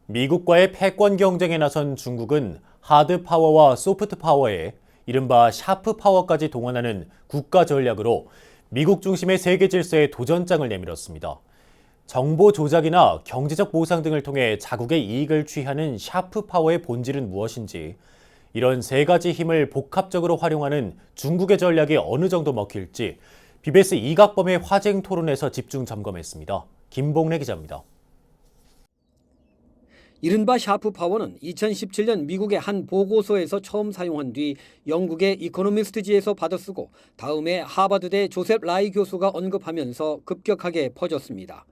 미국과의 패권 경쟁에 나선 중국은 하드 파워와 소프트 파워에 이른바 샤프 파워까지 동원하는 국가 전략으로 미국 중심의 세계 질서에 도전장을 내밀었습니다. 정보 조작이나 경제적 보상 등을 통해 자국의 이익을 취하는 샤프 파워의 본질은 무엇인지, 이런 세 가지 힘을 복합적으로 활용하는 중국의 전략이 어느 정도 먹힐지 BBS 이각범의 화쟁 토론에서 집중 점검했습니다. 김봉래 기자입니다. 이른바 샤프 파워는 2017년 미국의 한 보고서에서 처음 사용한 뒤 영국의 이코노미스트지에서 받아쓰고 다음에 하버드대 조셉 라이 교수가 언급하면서 급격하게 퍼졌습니다.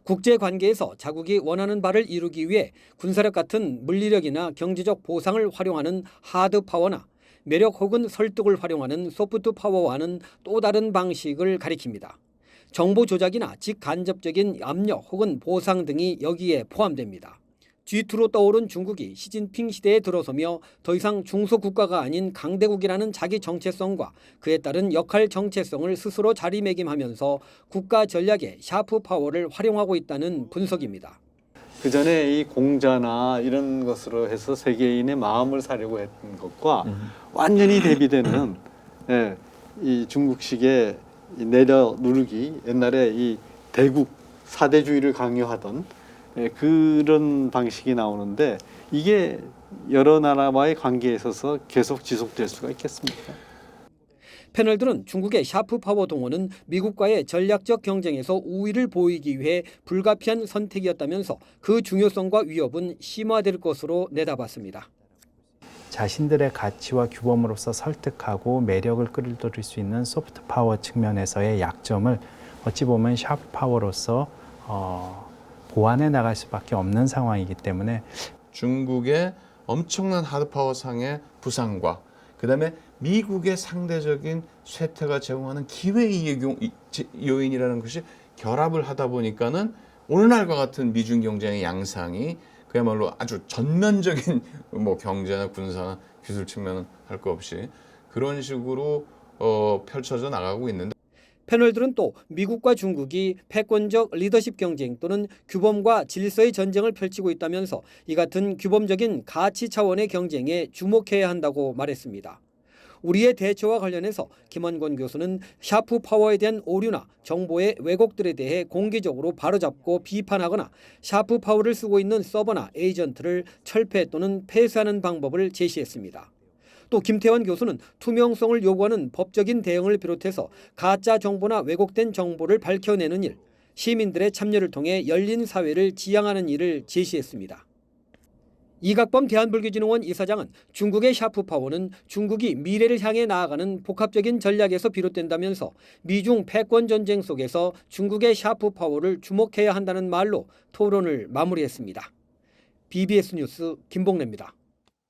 국제관계에서 자국이 원하는 바를 이루기 위해 군사력 같은 물리력이나 경제적 보상을 활용하는 하드 파워나 매력 혹은 설득을 활용하는 소프트 파워와는 또 다른 방식을 가리킵니다. 정보 조작이나 직간접적인 압력 혹은 보상 등이 여기에 포함됩니다. G2로 떠오른 중국이 시진핑 시대에 들어서며 더 이상 중소국가가 아닌 강대국이라는 자기 정체성과 그에 따른 역할 정체성을 스스로 자리매김하면서 국가 전략에 샤프 파워를 활용하고 있다는 분석입니다. 그 전에 이 공자나 이런 것으로 해서 세계인의 마음을 사려고 했던 것과 완전히 대비되는 이 중국식의 내려 누르기, 옛날에 이 대국 사대주의를 강요하던 그런 방식이 나오는데, 이게 여러 나라와의 관계에 있어서 계속 지속될 수가 있겠습니까? 패널들은 중국의 샤프 파워 동원은 미국과의 전략적 경쟁에서 우위를 보이기 위해 불가피한 선택이었다면서 그 중요성과 위협은 심화될 것으로 내다봤습니다. 자신들의 가치와 규범으로서 설득하고 매력을 끌어들일 수 있는 소프트 파워 측면에서의 약점을 어찌 보면 샤프 파워로서 보완해 나갈 수밖에 없는 상황이기 때문에 중국의 엄청난 하드파워상의 부상과 그다음에 미국의 상대적인 쇠퇴가 제공하는 기회이익 요인이라는 것이 결합을 하다 보니까는 오늘날과 같은 미중 경쟁의 양상이 그야말로 아주 전면적인 경제나 군사나 기술 측면은 할 거 없이 그런 식으로 펼쳐져 나가고 있는데, 패널들은 또 미국과 중국이 패권적 리더십 경쟁 또는 규범과 질서의 전쟁을 펼치고 있다면서 이 같은 규범적인 가치 차원의 경쟁에 주목해야 한다고 말했습니다. 우리의 대처와 관련해서 김원권 교수는 샤프 파워에 대한 오류나 정보의 왜곡들에 대해 공개적으로 바로잡고 비판하거나 샤프 파워를 쓰고 있는 서버나 에이전트를 철폐 또는 폐쇄하는 방법을 제시했습니다. 또 김태환 교수는 투명성을 요구하는 법적인 대응을 비롯해서 가짜 정보나 왜곡된 정보를 밝혀내는 일, 시민들의 참여를 통해 열린 사회를 지향하는 일을 제시했습니다. 이각범 대한불교진흥원 이사장은 중국의 샤프 파워는 중국이 미래를 향해 나아가는 복합적인 전략에서 비롯된다면서 미중 패권 전쟁 속에서 중국의 샤프 파워를 주목해야 한다는 말로 토론을 마무리했습니다. BBS 뉴스 김봉래입니다.